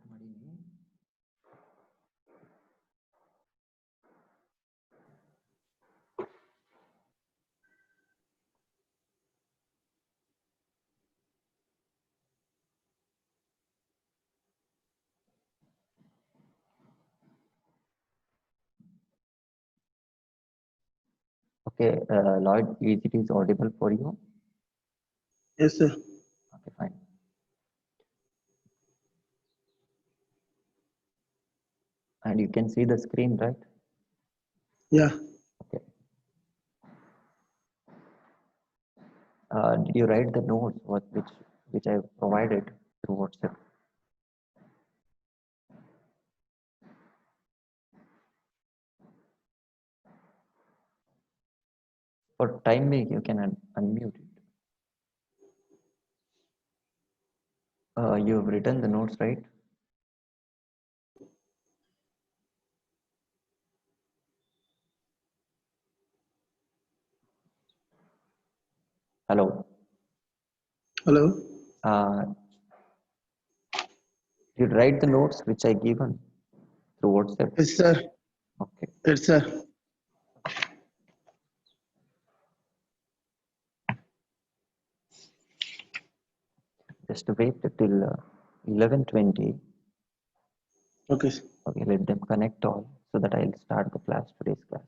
ಮಾಡೀನಿ. Okay, Lloyd, it is audible for you? Yes, sir. Okay, fine. And you can see the screen, right? Yeah. Okay. Did you write the notes which I provided through WhatsApp? For time being, you can unmute it. You've written the notes, right? Hello. Hello. You write the notes which I given through WhatsApp. Yes, sir. Okay. Yes, sir. Just wait till 11:20. Okay. Okay, let them connect all so that I'll start the class, today's class.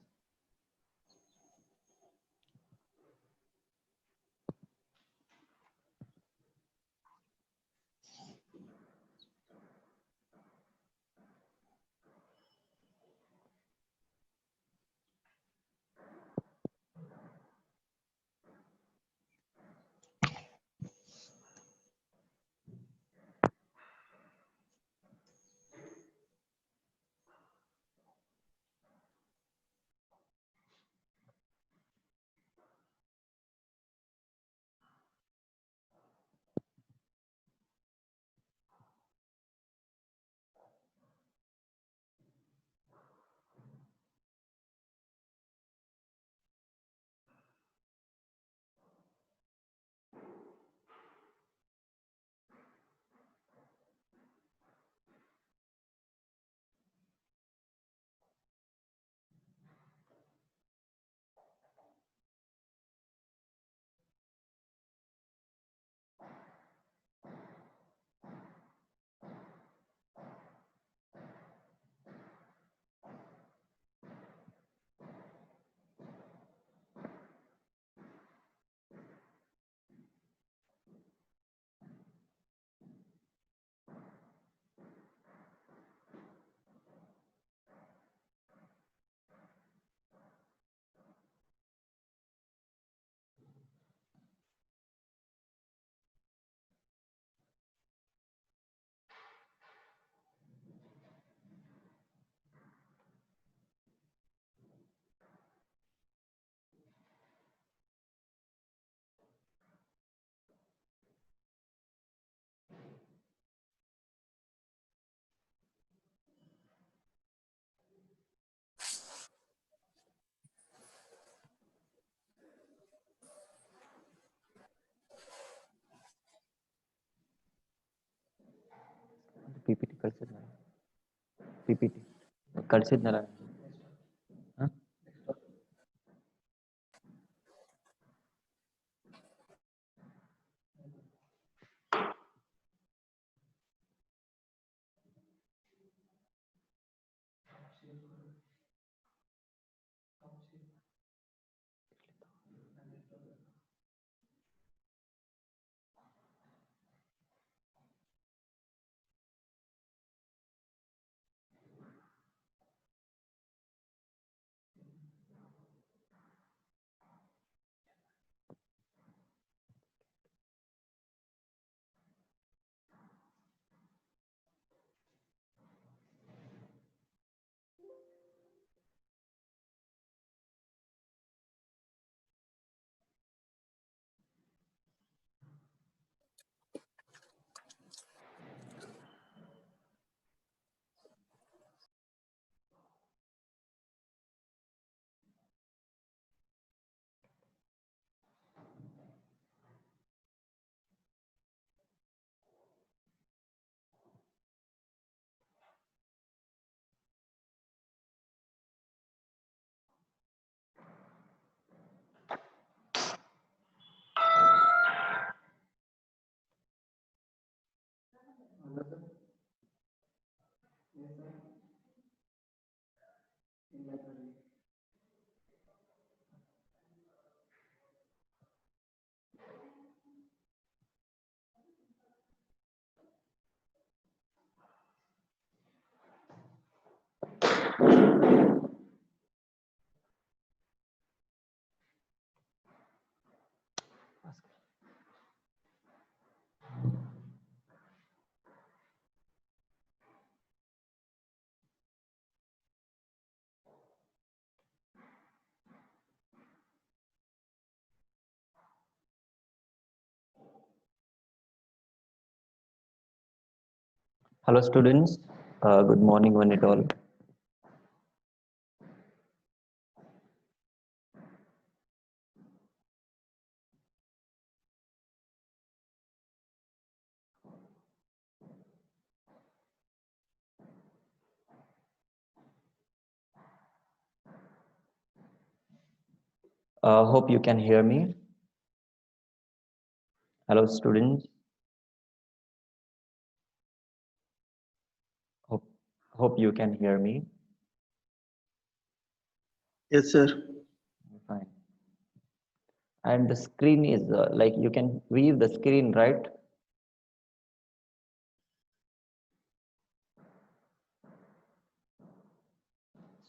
PPT ಕಳಿಸಿದ್ನಲ್ಲ PPT ಕಳಿಸಿದ್ನಲ್ಲ Hello students, good morning one and all. Hope you can hear me. Hello students, hope, hope you can hear me. Yes, sir. Fine. And the screen is like you can view the screen, right?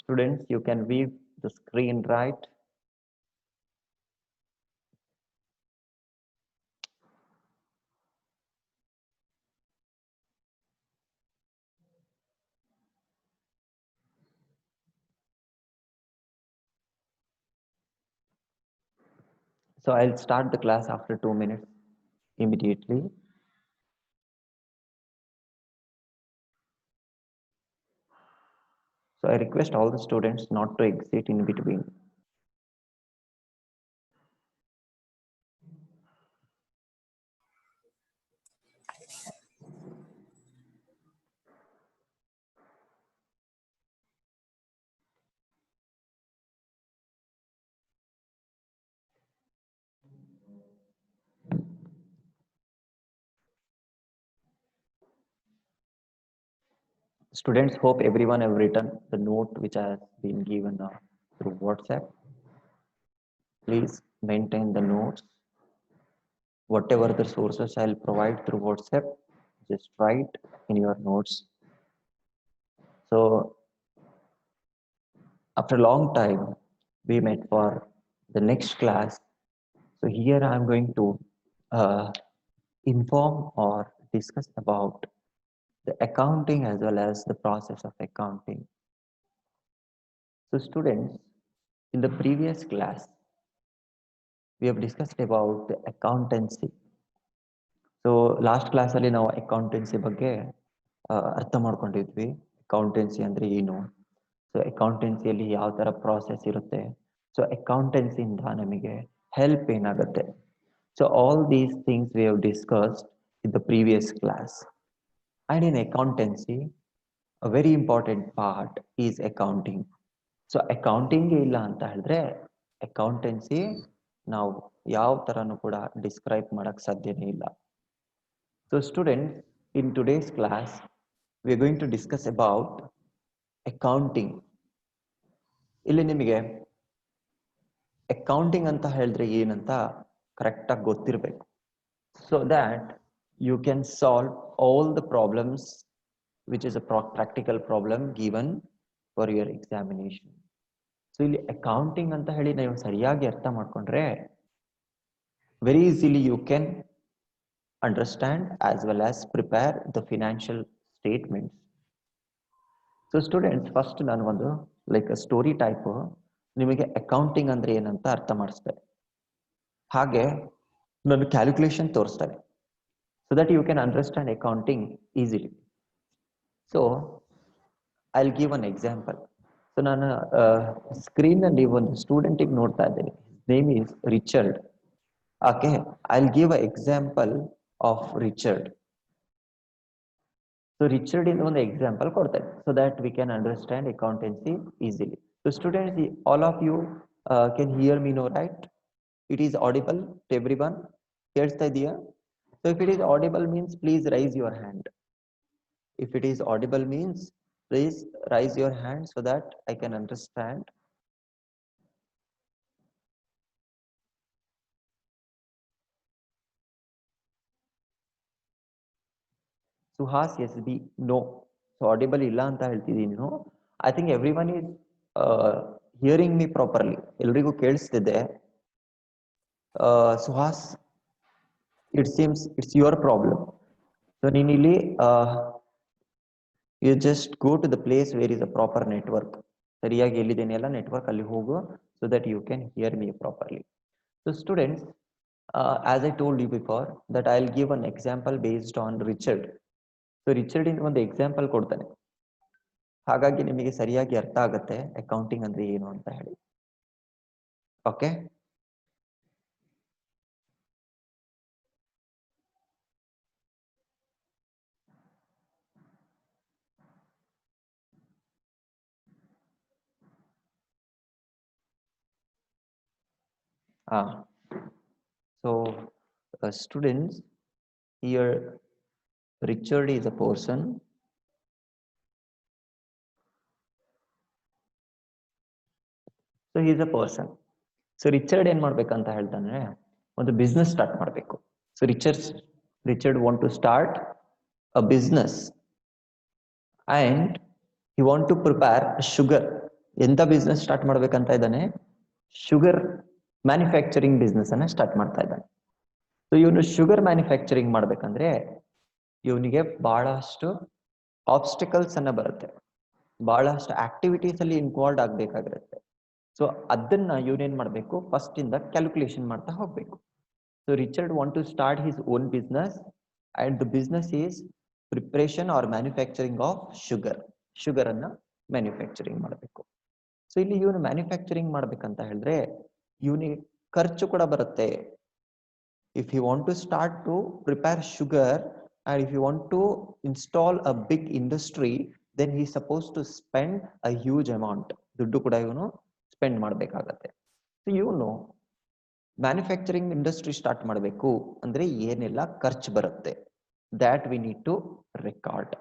Students, you can view the screen, right? So I'll start the class after 2 minutes immediately. So I request all the students not to exit in between. Students, hope everyone have written the note which has been given through WhatsApp. Please maintain the notes. Whatever the sources I'll provide through WhatsApp, just write in your notes. So after a long time, we met for the next class. So here I'm going to uh, inform or discuss about the accounting as well as the process of accounting. So students, in the previous class, we have discussed about the accountancy. So last ಕ್ಲಾಸಲ್ಲಿ ನಾವು accountancy ಬಗ್ಗೆ ಅರ್ಥ ಮಾಡ್ಕೊಂಡಿದ್ವಿ. Accountancy ಅಂದರೆ ಏನು, so ಅಕೌಂಟೆನ್ಸಿಯಲ್ಲಿ ಯಾವ ಥರ process ಇರುತ್ತೆ, ಸೊ ಅಕೌಂಟೆನ್ಸಿಯಿಂದ ನಮಗೆ ಹೆಲ್ಪ್ ಏನಾಗುತ್ತೆ. So all these things we have discussed in the previous class. And in accountancy a very important part is accounting. So accounting ಇಲ್ಲ ಅಂತ ಹೇಳಿದ್ರೆ ಅಕೌಂಟೆನ್ಸಿ ನಾವು ಯಾವ ಥರನೂ ಕೂಡ ಡಿಸ್ಕ್ರೈಬ್ ಮಾಡೋಕ್ಕೆ ಸಾಧ್ಯನೇ ಇಲ್ಲ. So students, in today's class, we are going to discuss about accounting. ಇಲ್ಲಿ ನಿಮಗೆ ಅಕೌಂಟಿಂಗ್ ಅಂತ ಹೇಳಿದ್ರೆ ಏನಂತ ಕರೆಕ್ಟಾಗಿ ಗೊತ್ತಿರಬೇಕು. So that you can solve all the problems which is a practical problem given for your examination. So ಇಲ್ಲಿ accounting ಅಂತ ಹೇಳಿ ನೀವು ಸರಿಯಾಗಿ ಅರ್ಥ ಮಾಡ್ಕೊಂಡ್ರೆ very easily you can understand as well as prepare the financial statements. So students, first ನಾನು ಒಂದು like story type ನಿಮಗೆ ಅಕೌಂಟಿಂಗ್ ಅಂದ್ರೆ ಏನಂತ ಅರ್ಥ ಮಾಡಿಸ್ತೇನೆ, ಹಾಗೆ ನಾನು ಕ್ಯಾಲ್ಕುಲೇಷನ್ ತೋರಿಸ್ತೇನೆ so that you can understand accounting easily. So I will give an example. So ನಾನು ಸ್ಕ್ರೀನಲ್ಲಿ ಒಂದು ಸ್ಟೂಡೆಂಟಿಗೆ ನೋಡ್ತಾ ಇದ್ದೇನೆ, name is Richard. Okay, I will give a example of Richard. So Richard in one example so that we can understand accountancy easily. So students, all of you can hear me now, right? It is audible to everyone. Here's the idea. So if it is audible means please raise your hand. If it is audible means please raise your hand so that I can understand. Suhas, yes, be no. So audible illa anta ಹೇಳ್ತಿದ್ದೀನಿ. No, I think everyone is hearing me properly. ಎಲ್ರಿಗೂ ಕೇಳಿಸ್ತಿದೆ. Suhas, it seems it's your problem. So Ninili, you just go to the place where is a proper network. ಸರಿಯಾಗಿ ಎಲ್ಲಿದೆನೆಲ್ಲ network ಅಲ್ಲಿ ಹೋಗು so that you can hear me properly. So students, as I told you before that I'll give an example based on Richard. So Richard ಇಂದ ಒಂದು example ಕೊಡ್ತಾನೆ, ಹಾಗಾಗಿ ನಿಮಗೆ ಸರಿಯಾಗಿ ಅರ್ಥ ಆಗುತ್ತೆ ಅಕೌಂಟಿಂಗ್ ಅಂದ್ರೆ ಏನು ಅಂತ ಹೇಳಿ. Okay, so students, here Richard is a person so he is a person. So Richard ಏನ್ ಮಾಡ್ಬೇಕಂತ ಹೇಳ್ತಾನೆ, ಒಂದು ಬಿಸ್ನೆಸ್ ಸ್ಟಾರ್ಟ್ ಮಾಡಬೇಕು. So Richard want to start a business and he want to prepare sugar. ಎಂತ ಬಿಸ್ನೆಸ್ ಸ್ಟಾರ್ಟ್ ಮಾಡ್ಬೇಕಂತ ಇದ್ದಾನೆ? Sugar manufacturing business ಅನ್ನ start ಮಾಡ್ತಾ ಇದ್ದಾನೆ. ಸೊ ಇವನು ಶುಗರ್ ಮ್ಯಾನುಫ್ಯಾಕ್ಚರಿಂಗ್ ಮಾಡ್ಬೇಕಂದ್ರೆ ಇವನಿಗೆ ಬಹಳಷ್ಟು ಆಬ್ಸ್ಟಿಕಲ್ಸ್ ಅನ್ನ ಬರುತ್ತೆ, ಬಹಳಷ್ಟು ಆಕ್ಟಿವಿಟೀಸ್ ಅಲ್ಲಿ ಇನ್ವಾಲ್ವ್ ಆಗ್ಬೇಕಾಗಿರುತ್ತೆ. ಸೊ ಅದನ್ನ ಇವನೇನ್ ಮಾಡ್ಬೇಕು, ಫಸ್ಟ್ ಇಂದ ಕ್ಯಾಲ್ಕುಲೇಷನ್ ಮಾಡ್ತಾ ಹೋಗ್ಬೇಕು. So Richard want to start his own business and the business is preparation or manufacturing of sugar ಅನ್ನ ಮ್ಯಾನುಫ್ಯಾಕ್ಚರಿಂಗ್ ಮಾಡಬೇಕು. ಸೊ ಇಲ್ಲಿ ಇವನು ಮ್ಯಾನುಫ್ಯಾಕ್ಚರಿಂಗ್ ಮಾಡ್ಬೇಕಂತ ಹೇಳಿದ್ರೆ ಇವನಿಗೆ ಖರ್ಚು ಕೂಡ ಬರುತ್ತೆ. If you want to start to prepare sugar and if you want to install a big industry, then he is supposed to spend a huge amount. ದುಡ್ಡು ಕೂಡ ಇವನು ಸ್ಪೆಂಡ್ ಮಾಡಬೇಕಾಗತ್ತೆ. ಸೊ ಇವನು ಮ್ಯಾನುಫ್ಯಾಕ್ಚರಿಂಗ್ ಇಂಡಸ್ಟ್ರಿ ಸ್ಟಾರ್ಟ್ ಮಾಡಬೇಕು ಅಂದ್ರೆ ಏನೆಲ್ಲ ಖರ್ಚು ಬರುತ್ತೆ, that we need to record.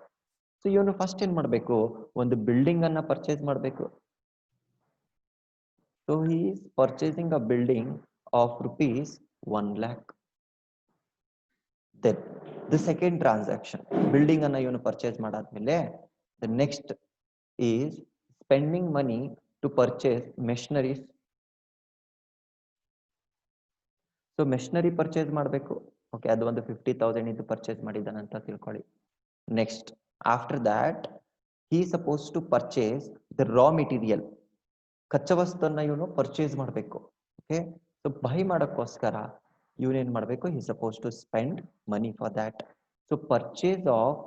So ಇವನು ಫಸ್ಟ್ ಏನ್ ಮಾಡಬೇಕು, ಒಂದು ಬಿಲ್ಡಿಂಗ್ ಅನ್ನ ಪರ್ಚೇಸ್ ಮಾಡಬೇಕು. So he is purchasing a building of rupees 1 lakh. Then the second transaction, building ಅನ್ನ ಇವನು ಪರ್ಚೇಸ್ ಮಾಡಾದ್ಮೇಲೆ the next is spending money to purchase machineries. So machinery purchase ಮಾಡಬೇಕು. ಓಕೆ, ಅದು ಒಂದು 50,000 ಇದು ಪರ್ಚೇಸ್ ಮಾಡಿದ್ದಾನಂತ ತಿಳ್ಕೊಳ್ಳಿ. Next after that he suppose to purchase the raw material. ಕಚ್ಚಾ ವಸ್ತುವನ್ನ ಇವನು ಪರ್ಚೇಸ್ ಮಾಡಬೇಕು. ಓಕೆ, ಸೊ ಬೈ ಮಾಡೋಕ್ಕೋಸ್ಕರ ಇವನೇನ್ ಮಾಡಬೇಕು, he suppose to spend money for that. So purchase of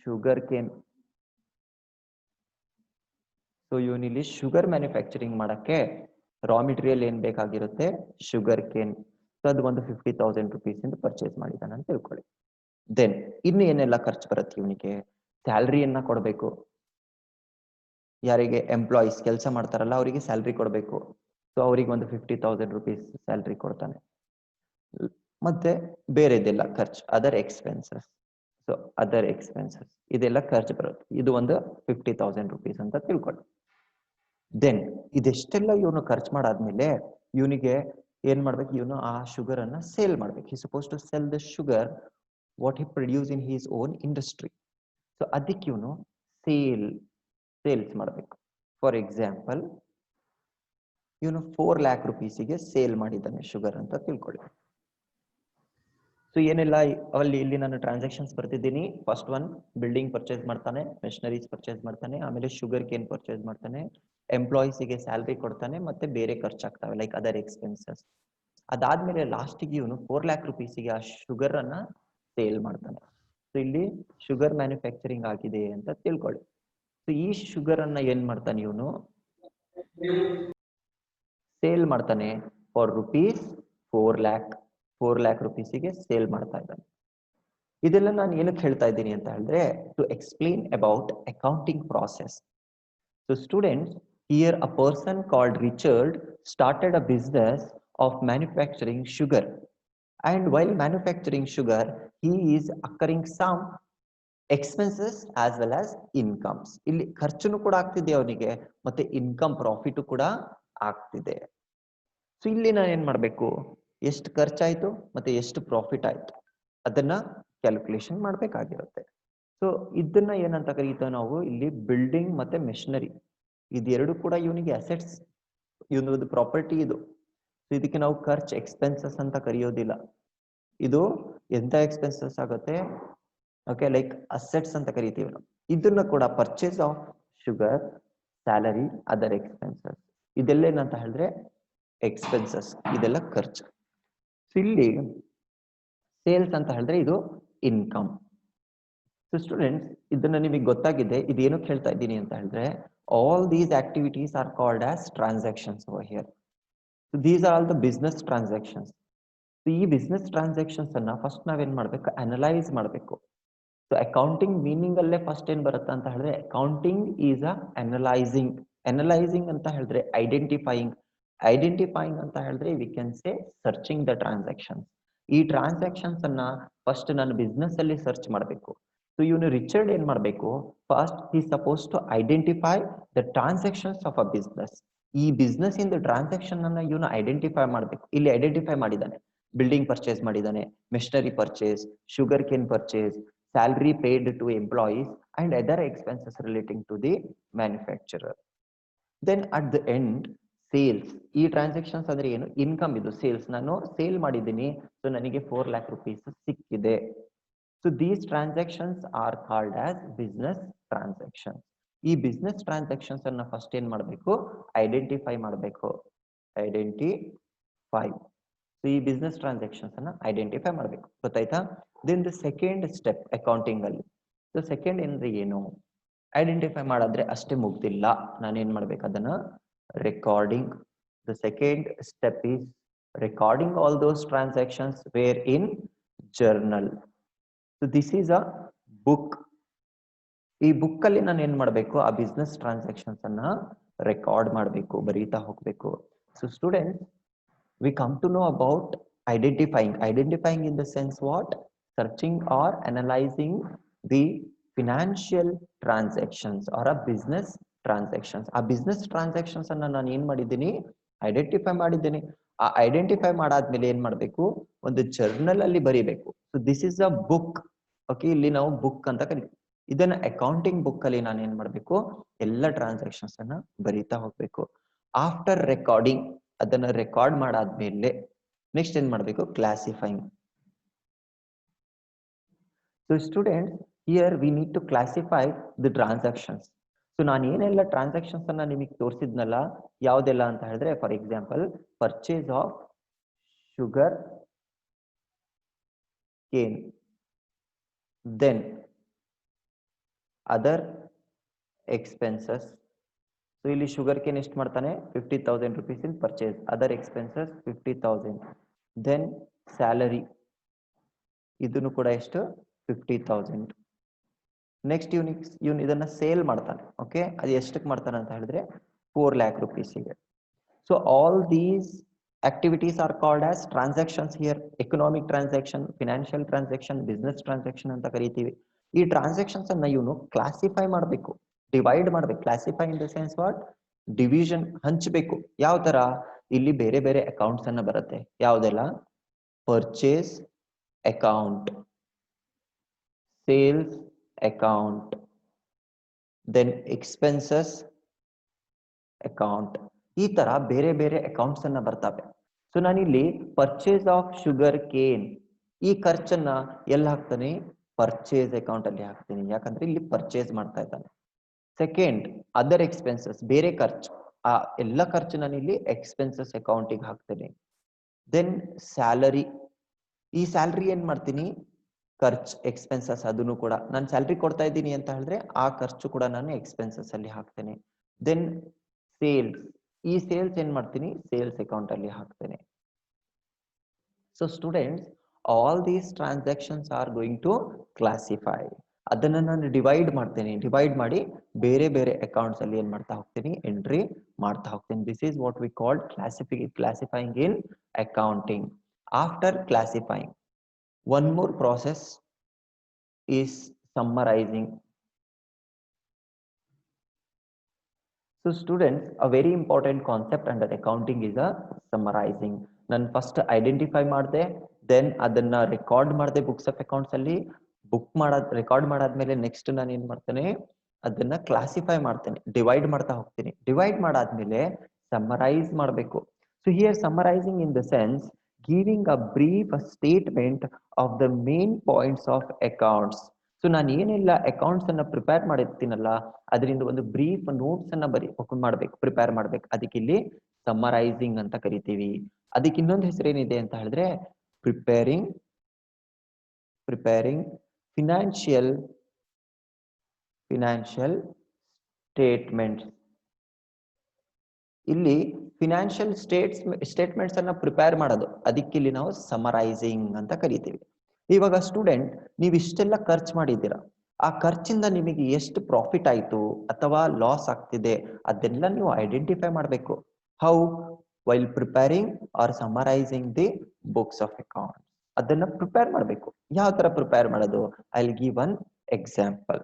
sugar cane. So ಇವನಿಲ್ಲಿ ಶುಗರ್ ಮ್ಯಾನುಫ್ಯಾಕ್ಚರಿಂಗ್ ಮಾಡಕ್ಕೆ ರಾ ಮೆಟೀರಿಯಲ್ ಏನ್ ಬೇಕಾಗಿರುತ್ತೆ, ಶುಗರ್ ಕೇನ್. ಸೊ ಅದು ಒಂದು 50,000 rupees ಇಂದ ಪರ್ಚೇಸ್ ಮಾಡಿದಾನೆ ಅಂತ ತಿಳ್ಕೊಳ್ಳಿ. ದೆನ್ ಇನ್ನು ಏನೆಲ್ಲ ಖರ್ಚು ಬರುತ್ತೆ ಇವನಿಗೆ, ಸ್ಯಾಲ್ರಿಯನ್ನ ಕೊಡಬೇಕು. ಯಾರಿಗೆ ಎಂಪ್ಲಾಯೀಸ್ ಕೆಲಸ ಮಾಡ್ತಾರಲ್ಲ ಅವರಿಗೆ ಸ್ಯಾಲ್ರಿ ಕೊಡಬೇಕು. ಸೊ ಅವ್ರಿಗೆ ಒಂದು 50,000 rupees ಸ್ಯಾಲ್ರಿ ಕೊಡ್ತಾನೆ. ಮತ್ತೆ ಬೇರೆದೆಲ್ಲ ಖರ್ಚು, other expenses. So other expenses ಇದೆಲ್ಲ ಖರ್ಚು ಬರುತ್ತೆ. ಇದು ಒಂದು 50,000 rupees ಅಂತ ತಿಳ್ಕೊಳ್ಳಿ. ದೆನ್ ಇದೆಷ್ಟೆಲ್ಲ ಇವನು ಖರ್ಚು ಮಾಡಾದ್ಮೇಲೆ ಇವನಿಗೆ ಏನ್ ಮಾಡ್ಬೇಕು, ಇವನು ಆ ಶುಗರ್ ಅನ್ನ ಸೇಲ್ ಮಾಡ್ಬೇಕು. He suppose to sell the sugar what he produce in his own industry. So ಅದಕ್ಕೆ ಇವನು ಸೇಲ್ಸ್ ಮಾಡಬೇಕು. ಫಾರ್ ಎಕ್ಸಾಂಪಲ್ ಇವನು 4 lakh rupeesಗೆ ಸೇಲ್ ಮಾಡಿದ್ದಾನೆ ಶುಗರ್ ಅಂತ ತಿಳ್ಕೊಳ್ಳಿ. ಸೊ ಏನೆಲ್ಲ ಅಲ್ಲಿ ಇಲ್ಲಿ ನಾನು ಟ್ರಾನ್ಸಾಕ್ಷನ್ಸ್ ಬರ್ತಿದ್ದೀನಿ. ಫಸ್ಟ್ ಒನ್ ಬಿಲ್ಡಿಂಗ್ ಪರ್ಚೇಸ್ ಮಾಡ್ತಾನೆ, ಮೆಷಿನರೀಸ್ ಪರ್ಚೇಸ್ ಮಾಡ್ತಾನೆ, ಆಮೇಲೆ ಶುಗರ್ ಕೇನ್ ಪರ್ಚೇಸ್ ಮಾಡ್ತಾನೆ, ಎಂಪ್ಲಾಯೀಸ್ಗೆ ಸ್ಯಾಲ್ರಿ ಕೊಡ್ತಾನೆ, ಮತ್ತೆ ಬೇರೆ ಖರ್ಚಾಗ್ತವೆ ಲೈಕ್ ಅದರ್ ಎಕ್ಸ್ಪೆನ್ಸಸ್. ಅದಾದ್ಮೇಲೆ ಲಾಸ್ಟಿಗೆ ಇವನು 4 lakh rupeesಗೆ ಆ ಶುಗರ್ ಅನ್ನ ಸೇಲ್ ಮಾಡ್ತಾನೆ. ಸೊ ಇಲ್ಲಿ ಶುಗರ್ ಮ್ಯಾನುಫ್ಯಾಕ್ಚರಿಂಗ್ ಆಗಿದೆ ಅಂತ ತಿಳ್ಕೊಳ್ಳಿ. ಸೊ ಈ ಶುಗರ್ ಅನ್ನ ಏನ್ ಮಾಡ್ತಾನೆ ಇವನು, ಸೇಲ್ ಮಾಡ್ತಾನೆ ಫಾರ್ ₹4 lakh rupeesಗೆ ಸೇಲ್ ಮಾಡ್ತಾ ಇದ್ದಾನೆ. ಇದೆಲ್ಲ ನಾನು ಏನಕ್ಕೆ ಹೇಳ್ತಾ ಇದ್ದೀನಿ ಅಂತ ಹೇಳಿದ್ರೆ, to explain about accounting process. So students, here a person called Richard started a business of manufacturing sugar, and while manufacturing sugar he is occurring some expenses as well as incomes. ಇಲ್ಲಿ ಖರ್ಚುನು ಕೂಡ ಆಗ್ತಿದೆ ಅವನಿಗೆ, ಮತ್ತೆ income profit ಕೂಡ ಆಗ್ತಿದೆ. So ಇಲ್ಲಿ ನಾನು ಏನ್ ಮಾಡ್ಬೇಕು, ಎಷ್ಟು ಖರ್ಚಾಯ್ತು ಮತ್ತೆ ಎಷ್ಟು ಪ್ರಾಫಿಟ್ ಆಯ್ತು ಅದನ್ನ ಕ್ಯಾಲ್ಕುಲೇಷನ್ ಮಾಡ್ಬೇಕಾಗಿರುತ್ತೆ. ಸೊ ಇದನ್ನ ಏನಂತ ಕರೀತೇವೆ ನಾವು ಇಲ್ಲಿ, ಬಿಲ್ಡಿಂಗ್ ಮತ್ತೆ ಮೆಷಿನರಿ ಇದೆರಡು ಕೂಡ ಇವನಿಗೆ ಅಸೆಟ್ಸ್, ಇವನದು ಪ್ರಾಪರ್ಟಿ ಇದು. ಇದಕ್ಕೆ ನಾವು ಖರ್ಚು ಎಕ್ಸ್ಪೆನ್ಸಸ್ ಅಂತ ಕರೆಯೋದಿಲ್ಲ. ಇದು ಎಂತ ಎಕ್ಸ್ಪೆನ್ಸಸ್ ಆಗುತ್ತೆ, ಓಕೆ, ಲೈಕ್ ಅಸೆಟ್ಸ್ ಅಂತ ಕರಿತೀವಿ ನಾವು. ಇದನ್ನ ಕೂಡ purchase of sugar, salary, other expenses ಇದೆಲ್ಲ ಏನಂತ ಹೇಳಿದ್ರೆ ಎಕ್ಸ್ಪೆನ್ಸಸ್, ಇದೆಲ್ಲ ಖರ್ಚು. ಇಲ್ಲಿ ಸೇಲ್ಸ್ ಅಂತ ಹೇಳಿದ್ರೆ ಇದು ಇನ್ಕಮ್. ಸೊ ಸ್ಟೂಡೆಂಟ್ಸ್, ಇದನ್ನ ನಿಮಗೆ ಗೊತ್ತಾಗಿದೆ, ಇದೇನಕ್ಕೆ ಹೇಳ್ತಾ ಇದ್ದೀನಿ ಅಂತ ಹೇಳಿದ್ರೆ, all these activities are called as transactions over here. So these are all the business transactions. ಈ ಬಿಸ್ನೆಸ್ ಟ್ರಾನ್ಸಾಕ್ಷನ್ಸ್ ಅನ್ನ ಫಸ್ಟ್ ನಾವೇನ್ ಮಾಡ್ಬೇಕು, ಅನಲೈಸ್ ಮಾಡಬೇಕು. ಸೊ ಅಕೌಂಟಿಂಗ್ ಮೀನಿಂಗ್ ಅಲ್ಲೇ ಫಸ್ಟ್ ಏನ್ ಬರುತ್ತೆ ಅಂತ ಹೇಳಿದ್ರೆ, accounting is a analysing. Analysing ಅಂತ ಹೇಳಿದ್ರೆ ಐಡೆಂಟಿಫೈಯಿಂಗ್. ಐಡೆಂಟಿಫೈಯಿಂಗ್ ಅಂತ ಹೇಳಿದ್ರೆ we can say searching the transactions. ಈ ಟ್ರಾನ್ಸಾಕ್ಷನ್ಸ್ ಅನ್ನ ಫಸ್ಟ್ ನಾನು ಬಿಸ್ನೆಸ್ ಅಲ್ಲಿ ಸರ್ಚ್ ಮಾಡಬೇಕು. ಸೊ ಇವನು ರಿಚರ್ಡ್ ಏನ್ ಮಾಡಬೇಕು, first he suppose to identify the transactions of a business. ಈ ಬಿಸ್ನೆಸ್ ಇಂದ ಟ್ರಾನ್ಸಾಕ್ಷನ್ ಅನ್ನ ಇವನು ಐಡೆಂಟಿಫೈ ಮಾಡಬೇಕು. ಇಲ್ಲಿ ಐಡೆಂಟಿಫೈ ಮಾಡಿದ್ದಾನೆ, ಬಿಲ್ಡಿಂಗ್ ಪರ್ಚೇಸ್ ಮಾಡಿದ್ದಾನೆ, machinery purchase, sugar cane purchase, salary paid to employees and other expenses relating to the manufacturer. Then at the end, sales. ಈ transactions ಅಂದ್ರೆ ಏನು, ಇನ್ಕಮ್. ಇದು ಸೇಲ್ಸ್, ನಾನು ಸೇಲ್ ಮಾಡಿದ್ದೀನಿ, ಸೊ ನನಗೆ 4 lakh rupees ಸಿಕ್ಕಿದೆ. So these transactions are called as business transactions. ಈ business transactions ಅನ್ನ ಫಸ್ಟ್ ಏನ್ ಮಾಡಬೇಕು, ಐಡೆಂಟಿಫೈ ಮಾಡಬೇಕು. ಐಡೆಂಟಿಫೈ. ಸೊ ಈ ಬಿಸ್ನೆಸ್ ಟ್ರಾನ್ಸಾಕ್ಷನ್ಸ್ ಅನ್ನ ಐಡೆಂಟಿಫೈ ಮಾಡಬೇಕು, ಗೊತ್ತಾಯ್ತಾ? Then the second step accounting ಅಲ್ಲಿ. ಸೊ ಸೆಕೆಂಡ್ ಅಂದ್ರೆ ಏನು, ಐಡೆಂಟಿಫೈ ಮಾಡಿದ್ರೆ ಅಷ್ಟೇ ಮುಗ್ದಿಲ್ಲ, ನಾನೇನ್ ಮಾಡ್ಬೇಕು ಅದನ್ನ recording. The second step is recording all those transactions where in journal. So this is a book. ಈ ಬುಕ್ ಅಲ್ಲಿ ನಾನು ಏನ್ ಮಾಡ್ಬೇಕು, ಆ ಬಿಸ್ನೆಸ್ ಟ್ರಾನ್ಸಾಕ್ಷನ್ಸ್ ಅನ್ನ ರೆಕಾರ್ಡ್ ಮಾಡಬೇಕು, ಬರೀತಾ ಹೋಗ್ಬೇಕು. So students, we come to know about identifying. Identifying in the sense what? Searching or analyzing the financial transactions or a business transactions. ಆ business transactions ಅನ್ನ ನಾನು ಏನ್ ಮಾಡಿದ್ದೀನಿ, ಐಡೆಂಟಿಫೈ ಮಾಡಿದ್ದೀನಿ. ಆ ಐಡೆಂಟಿಫೈ ಮಾಡಾದ್ಮೇಲೆ ಏನ್ ಮಾಡ್ಬೇಕು, ಒಂದು ಜರ್ನಲ್ ಅಲ್ಲಿ ಬರೀಬೇಕು. So this is a book. Okay, ಇಲ್ಲಿ ನಾವು ಬುಕ್ ಅಂತ ಕರಿತೀವಿ. ಇದನ್ನ ಅಕೌಂಟಿಂಗ್ ಬುಕ್ ಅಲ್ಲಿ ನಾನು ಏನ್ ಮಾಡ್ಬೇಕು, ಎಲ್ಲ ಟ್ರಾನ್ಸಾಕ್ಷನ್ಸ್ ಅನ್ನ ಬರೀತಾ ಹೋಗ್ಬೇಕು. ಆಫ್ಟರ್ ರೆಕಾರ್ಡಿಂಗ್, ಅದನ್ನ ರೆಕಾರ್ಡ್ ಮಾಡಾದ್ಮೇಲೆ ನೆಕ್ಸ್ಟ್ ಏನ್ ಮಾಡಬೇಕು, classifying. So students, here we need to classify the transactions. So ನಾನು ಏನೆಲ್ಲ ಟ್ರಾನ್ಸಾಕ್ಷನ್ಸ್ ಅನ್ನ ನಿಮಗೆ ತೋರಿಸಿದ್ನಲ್ಲ, ಯಾವ್ದೆಲ್ಲ ಅಂತ ಹೇಳಿದ್ರೆ, for example purchase of sugar cane, then other expenses. So ಇಲ್ಲಿ ಶುಗರ್ ಕೇನ್ ಎಷ್ಟು ಮಾಡ್ತಾನೆ, 50,000 rupees in purchase, other expenses 50,000. Then salary, ಇದನ್ನು ಕೂಡ ಎಷ್ಟು, 50,000. ನೆಕ್ಸ್ಟ್ ಇವನು ಇದನ್ನ ಸೇಲ್ ಮಾಡ್ತಾನೆ. ಓಕೆ, ಅದು ಎಷ್ಟಕ್ಕೆ ಮಾಡ್ತಾನೆ ಅಂತ ಹೇಳಿದ್ರೆ 4 lakh rupees ಗೆ. So all these activities are called as transactions here. Economic transaction, financial transaction, business transaction ಅಂತ ಕರಿತೀವಿ. ಈ ಟ್ರಾನ್ಸಾಕ್ಷನ್ಸ್ ಅನ್ನ ಇವನು ಕ್ಲಾಸಿಫೈ ಮಾಡಬೇಕು, ಡಿವೈಡ್ ಮಾಡ್ಬೇಕು. Classify in the sense what, division, ಹಂಚಬೇಕು. ಯಾವ ತರ, ಇಲ್ಲಿ ಬೇರೆ ಬೇರೆ ಅಕೌಂಟ್ಸ್ ಅನ್ನ ಬರುತ್ತೆ. ಯಾವ್ದೆಲ್ಲ, purchase account, sales account, then expenses account. ಈ ತರ ಬೇರೆ ಬೇರೆ ಅಕೌಂಟ್ಸ್ ಅನ್ನ ಬರ್ತವೆ. ಸೊ ನಾನಿಲ್ಲಿ ಪರ್ಚೇಸ್ ಆಫ್ ಶುಗರ್ ಕೇನ್, ಈ ಖರ್ಚನ್ನ ಎಲ್ಲಿ ಹಾಕ್ತಾನೆ, ಪರ್ಚೇಸ್ ಅಕೌಂಟ್ ಅಲ್ಲಿ ಹಾಕ್ತೀನಿ, ಯಾಕಂದ್ರೆ ಇಲ್ಲಿ ಪರ್ಚೇಸ್ ಮಾಡ್ತಾ ಇದ್ದಾನೆ. ಸೆಕೆಂಡ್, ಅದರ್ ಎಕ್ಸ್ಪೆನ್ಸಸ್, ಬೇರೆ ಖರ್ಚು, ಆ ಎಲ್ಲ ಖರ್ಚು ನಾನು ಇಲ್ಲಿ ಎಕ್ಸ್ಪೆನ್ಸಸ್ ಅಕೌಂಟಿಗೆ ಹಾಕ್ತೇನೆ. ದೆನ್ ಸ್ಯಾಲರಿ, ಈ ಸ್ಯಾಲರಿ ಏನ್ ಮಾಡ್ತೀನಿ, ಖರ್ಚು, ಎಕ್ಸ್ಪೆನ್ಸಸ್, ಅದನ್ನು ಕೂಡ ನಾನು ಸ್ಯಾಲರಿ ಕೊಡ್ತಾ ಇದ್ದೀನಿ ಅಂತ ಹೇಳಿದ್ರೆ ಆ ಖರ್ಚು ಕೂಡ ನಾನು ಎಕ್ಸ್ಪೆನ್ಸಸ್ ಅಲ್ಲಿ ಹಾಕ್ತೇನೆ. ದೆನ್ ಸೇಲ್ಸ್, ಈ ಸೇಲ್ಸ್ ಏನ್ ಮಾಡ್ತೀನಿ, ಸೇಲ್ಸ್ ಅಕೌಂಟ್ ಅಲ್ಲಿ ಹಾಕ್ತೇನೆ. So students, all these transactions are going to classify. ಅದನ್ನ ನಾನು ಡಿವೈಡ್ ಮಾಡ್ತೇನೆ, ಡಿವೈಡ್ ಮಾಡಿ ಬೇರೆ ಬೇರೆ ಅಕೌಂಟ್ಸ್ ಅಲ್ಲಿ ಏನ್ ಮಾಡ್ತಾ ಹೋಗ್ತೀನಿ, ಎಂಟ್ರಿ ಮಾಡ್ತಾ ಹೋಗ್ತೀನಿ. This is what we called classifying in accounting. After classifying, one more process is summarizing. So students, a very important concept under accounting is a summarizing. ನಾನು ಫಸ್ಟ್ ಐಡೆಂಟಿಫೈ ಮಾಡಿದೆ, ದೆನ್ ಅದನ್ನ record ಮಾಡಿದೆ books of accounts ಅಲ್ಲಿ. Record ಮಾಡಾದ್ಮೇಲೆ next ನಾನು ಏನ್ ಮಾಡ್ತೇನೆ, ಅದನ್ನ ಕ್ಲಾಸಿಫೈ ಮಾಡ್ತೇನೆ, ಡಿವೈಡ್ ಮಾಡ್ತಾ ಹೋಗ್ತೀನಿ. ಡಿವೈಡ್ ಮಾಡಾದ್ಮೇಲೆ ಸಮ್ಮರೈಸ್ ಮಾಡಬೇಕು. So here summarising in the sense giving a brief statement of the main points of accounts. So ನಾನು ಏನೆಲ್ಲ ಅಕೌಂಟ್ಸ್ ಅನ್ನ ಪ್ರಿಪೇರ್ ಮಾಡಿರ್ತೀನಲ್ಲ, ಅದರಿಂದ ಒಂದು ಬ್ರೀಫ್ ನೋಟ್ಸ್ ಅನ್ನ ಪ್ರಿಪೇರ್ ಮಾಡ್ಬೇಕು. ಅದಕ್ಕೆ ಇಲ್ಲಿ ಸಮ್ಮರೈಸಿಂಗ್ ಅಂತ ಕರಿತೀವಿ. ಅದಕ್ಕೆ ಇನ್ನೊಂದು ಹೆಸರೇನಿದೆ ಅಂತ ಹೇಳಿದ್ರೆ ಪ್ರಿಪೇರಿಂಗ್ ಫಿನಾನ್ಷಿಯಲ್ ಫಿನಾನ್ಷಿಯಲ್ ಸ್ಟೇಟ್ಮೆಂಟ್ಸ್. ಇಲ್ಲಿ ಫಿನಾನ್ಷಿಯಲ್ ಸ್ಟೇಟ್ಮೆಂಟ್ಸ್ ಅನ್ನ ಪ್ರಿಪೇರ್ ಮಾಡೋದು, ಅದಕ್ಕೆ ಇಲ್ಲಿ ನಾವು ಸಮರೈಸಿಂಗ್ ಅಂತ ಕರಿತೀವಿ. ಇವಾಗ ಸ್ಟೂಡೆಂಟ್, ನೀವು ಇಷ್ಟೆಲ್ಲ ಖರ್ಚು ಮಾಡಿದ್ದೀರಾ, ಆ ಖರ್ಚಿಂದ ನಿಮಗೆ ಎಷ್ಟು ಪ್ರಾಫಿಟ್ ಆಯ್ತು ಅಥವಾ ಲಾಸ್ ಆಗ್ತಿದೆ ಅದೆಲ್ಲ ನೀವು ಐಡೆಂಟಿಫೈ ಮಾಡಬೇಕು. How? While preparing or summarising the books of account. ಅದನ್ನ ಪ್ರಿಪೇರ್ ಮಾಡಬೇಕು. ಯಾವ ತರ ಪ್ರಿಪೇರ್ ಮಾಡೋದು? I will give one example.